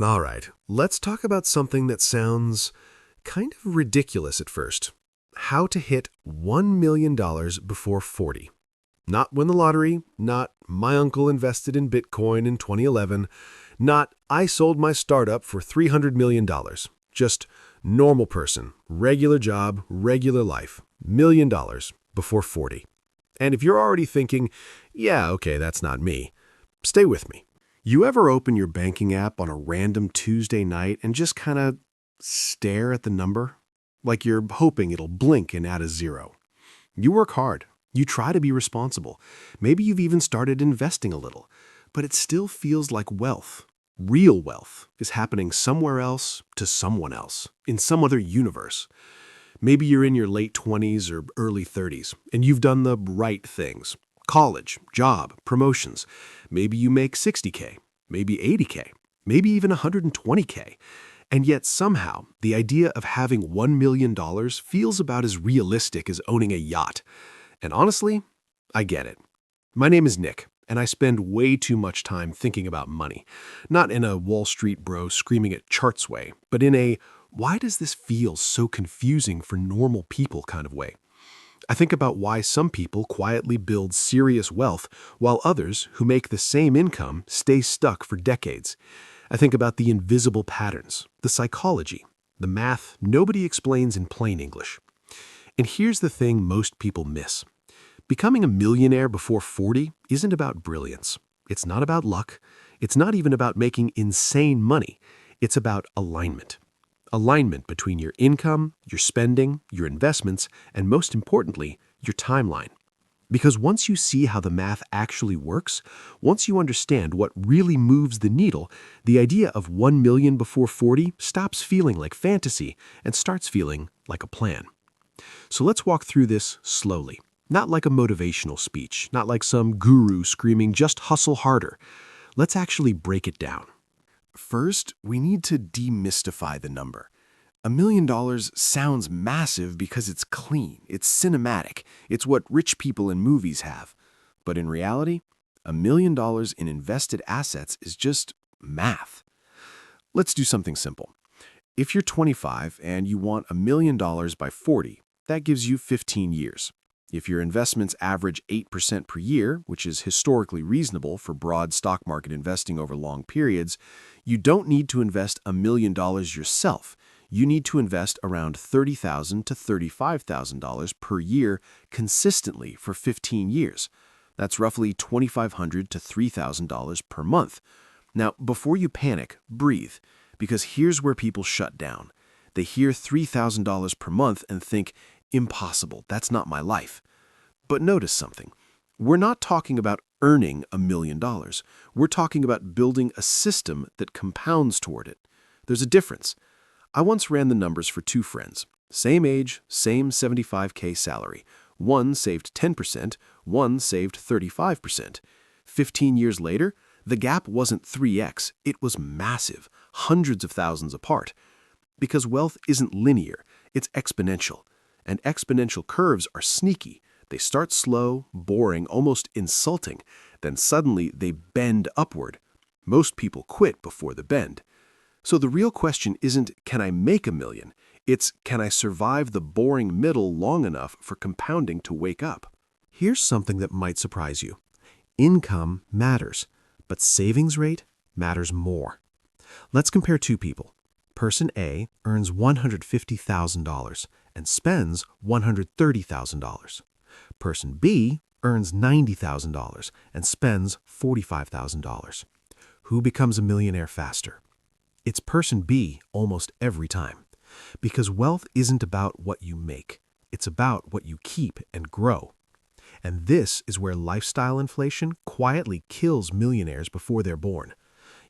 All right, let's talk about something that sounds kind of ridiculous at first. How to hit $1 million before 40. Not win the lottery, not my uncle invested in Bitcoin in 2011, not I sold my startup for $300 million. Just normal person, regular job, regular life, $1 million before 40. And if you're already thinking, yeah, okay, that's not me, stay with me. You ever open your banking app on a random Tuesday night and just kind of stare at the number? Like you're hoping it'll blink and add a zero. You work hard. You try to be responsible. Maybe you've even started investing a little, but it still feels like wealth. Real wealth is happening somewhere else to someone else, in some other universe. Maybe you're in your late 20s or early 30s, and you've done the right things. College, job, promotions. Maybe you make 60K, maybe 80K, maybe even 120K. And yet somehow, the idea of having $1 million feels about as realistic as owning a yacht. And honestly, I get it. My name is Nick, and I spend way too much time thinking about money. Not in a Wall Street bro screaming at charts way, but in a why does this feel so confusing for normal people kind of way. I think about why some people quietly build serious wealth while others who make the same income stay stuck for decades. I think about the invisible patterns, the psychology, the math nobody explains in plain English. And here's the thing most people miss. Becoming a millionaire before 40 isn't about brilliance. It's not about luck. It's not even about making insane money. It's about alignment. Alignment between your income, your spending, your investments, and most importantly, your timeline. Because once you see how the math actually works, once you understand what really moves the needle, the idea of 1 million before 40 stops feeling like fantasy and starts feeling like a plan. So let's walk through this slowly. Not like a motivational speech, not like some guru screaming, just hustle harder. Let's actually break it down. First, we need to demystify the number. $1 million sounds massive because it's clean, it's cinematic, it's what rich people in movies have. But in reality, $1 million in invested assets is just math. Let's do something simple. If you're 25 and you want $1 million by 40, that gives you 15 years. If your investments average 8% per year, which is historically reasonable for broad stock market investing over long periods, you don't need to invest $1 million yourself. You need to invest around $30,000 to $35,000 per year consistently for 15 years. That's roughly $2,500 to $3,000 per month. Now, before you panic, breathe, because here's where people shut down. They hear $3,000 per month and think, impossible, that's not my life. But notice something. We're not talking about earning $1 million. We're talking about building a system that compounds toward it. There's a difference. I once ran the numbers for two friends. Same age, same 75K salary. One saved 10%, one saved 35%. 15 years later, the gap wasn't 3x, it was massive, hundreds of thousands apart. Because wealth isn't linear, it's exponential. And exponential curves are sneaky. They start slow, boring, almost insulting. Then suddenly they bend upward. Most people quit before the bend. So the real question isn't, can I make $1 million? It's, can I survive the boring middle long enough for compounding to wake up? Here's something that might surprise you. Income matters, but savings rate matters more. Let's compare two people. Person A earns $150,000 and spends $130,000. Person B earns $90,000 and spends $45,000. Who becomes a millionaire faster? It's person B almost every time. Because wealth isn't about what you make. It's about what you keep and grow. And this is where lifestyle inflation quietly kills millionaires before they're born.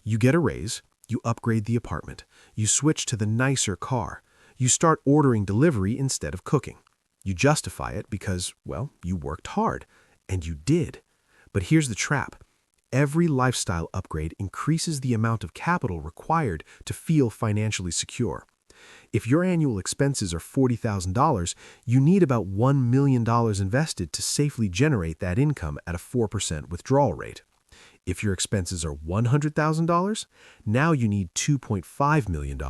You get a raise, you upgrade the apartment, you switch to the nicer car, you start ordering delivery instead of cooking. You justify it because, well, you worked hard, and you did. But here's the trap. Every lifestyle upgrade increases the amount of capital required to feel financially secure. If your annual expenses are $40,000, you need about $1 million invested to safely generate that income at a 4% withdrawal rate. If your expenses are $100,000, now you need $2.5 million.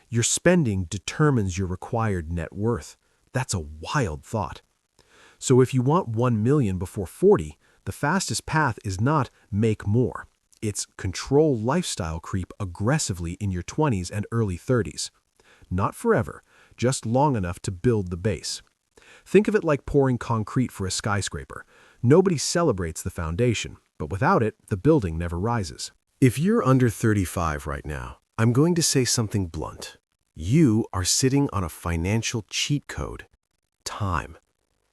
Your spending determines your required net worth. That's a wild thought. So if you want 1 million before 40, the fastest path is not make more. It's control lifestyle creep aggressively in your 20s and early 30s. Not forever, just long enough to build the base. Think of it like pouring concrete for a skyscraper. Nobody celebrates the foundation, but without it, the building never rises. If you're under 35 right now, I'm going to say something blunt. You are sitting on a financial cheat code. Time.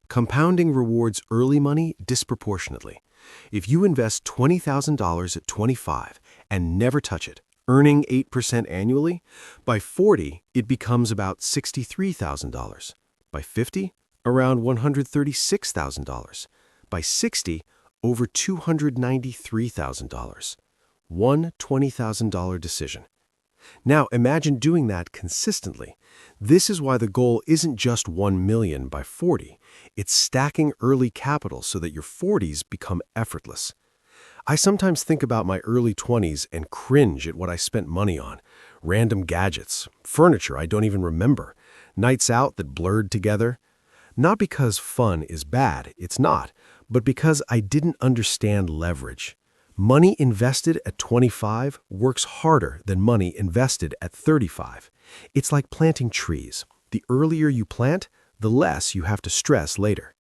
Compounding rewards early money disproportionately. If you invest $20,000 at 25 and never touch it, earning 8% annually, by 40, it becomes about $63,000. By 50, around $136,000. By 60, over $293,000. One $20,000 decision. Now imagine doing that consistently. This is why the goal isn't just 1 million by 40. It's stacking early capital so that your 40s become effortless. I sometimes think about my early 20s and cringe at what I spent money on. Random gadgets, furniture I don't even remember, nights out that blurred together. Not because fun is bad, it's not, but because I didn't understand leverage. Money invested at 25 works harder than money invested at 35. It's like planting trees. The earlier you plant, the less you have to stress later.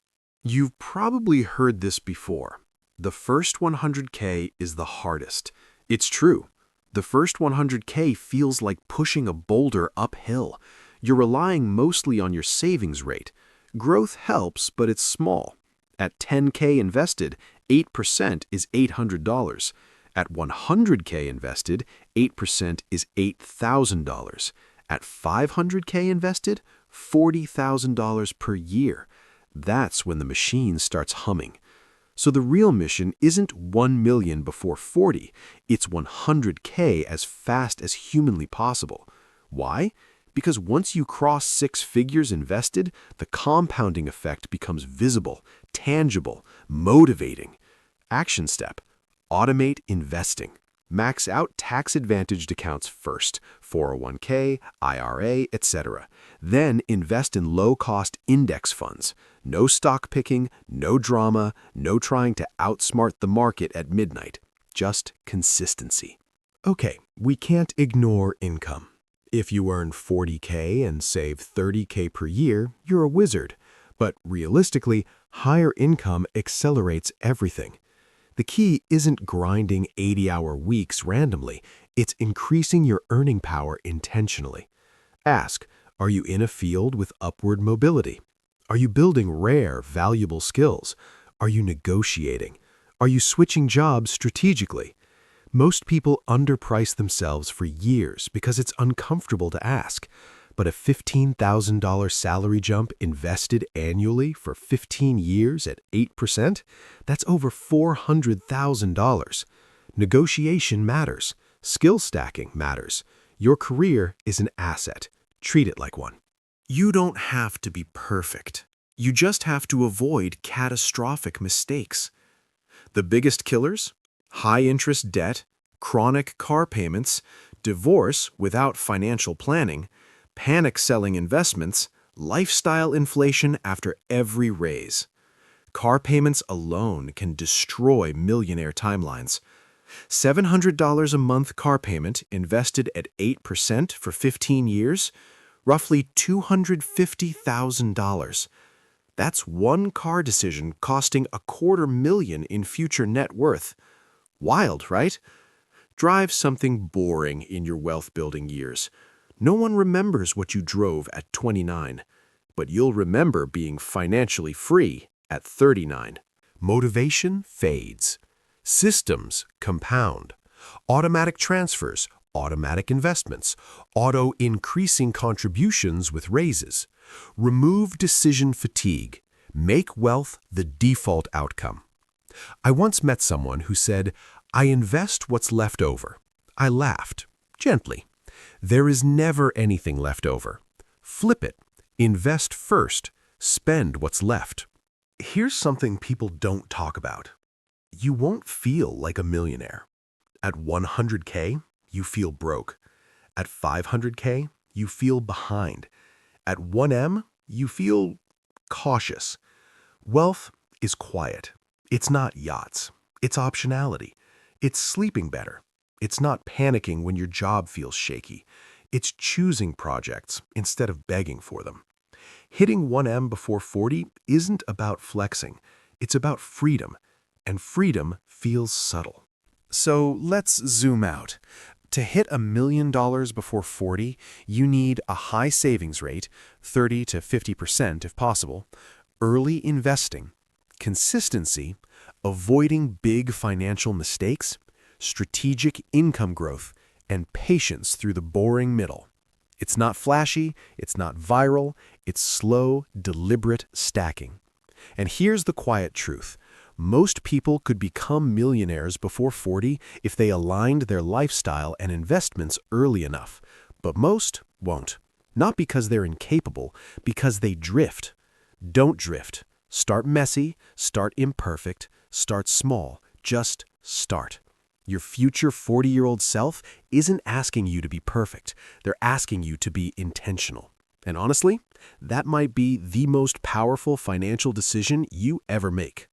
You've probably heard this before. The first 100K is the hardest. It's true. The first 100K feels like pushing a boulder uphill. You're relying mostly on your savings rate. Growth helps, but it's small. At 10K invested, 8% is $800. At 100K invested, 8% is $8,000. At 500K invested, $40,000 per year. That's when the machine starts humming. So the real mission isn't 1 million before 40, it's 100K as fast as humanly possible. Why? Because once you cross 6 figures invested, the compounding effect becomes visible, tangible, motivating. Action step: automate investing. Max out tax-advantaged accounts first, 401k, IRA, etc. Then invest in low-cost index funds. No stock picking, no drama, no trying to outsmart the market at midnight. Just consistency. Okay, we can't ignore income. If you earn 40K and save 30K per year, you're a wizard. But realistically, higher income accelerates everything. The key isn't grinding 80-hour weeks randomly, it's increasing your earning power intentionally. Ask, are you in a field with upward mobility? Are you building rare, valuable skills? Are you negotiating? Are you switching jobs strategically? Most people underprice themselves for years because it's uncomfortable to ask. But a $15,000 salary jump invested annually for 15 years at 8%, that's over $400,000. Negotiation matters. Skill stacking matters. Your career is an asset. Treat it like one. You don't have to be perfect. You just have to avoid catastrophic mistakes. The biggest killers? High-interest debt, chronic car payments, divorce without financial planning, panic-selling investments, lifestyle inflation after every raise. Car payments alone can destroy millionaire timelines. $700 a month car payment invested at 8% for 15 years, roughly $250,000. That's one car decision costing $250,000 in future net worth. Wild, right? Drive something boring in your wealth-building years. No one remembers what you drove at 29, but you'll remember being financially free at 39. Motivation fades. Systems compound. Automatic transfers, automatic investments, auto-increasing contributions with raises. Remove decision fatigue. Make wealth the default outcome. I once met someone who said, "I invest what's left over." I laughed, gently. There is never anything left over. Flip it. Invest first. Spend what's left. Here's something people don't talk about. you won't feel like a millionaire. At 100K, you feel broke. At 500K, you feel behind. At 1M, you feel cautious. Wealth is quiet. It's not yachts. It's optionality. It's sleeping better. It's not panicking when your job feels shaky. It's choosing projects instead of begging for them. Hitting 1M before 40 isn't about flexing. It's about freedom, and freedom feels subtle. So let's zoom out. To hit $1 million before 40, you need a high savings rate, 30 to 50% if possible, early investing, consistency, avoiding big financial mistakes, strategic income growth, and patience through the boring middle. It's not flashy, it's not viral, it's slow, deliberate stacking. And here's the quiet truth. Most people could become millionaires before 40 if they aligned their lifestyle and investments early enough, but most won't. Not because they're incapable, because they drift. Don't drift. Start messy, start imperfect, start small. Just start. Your future 40-year-old self isn't asking you to be perfect. They're asking you to be intentional. And honestly, that might be the most powerful financial decision you ever make.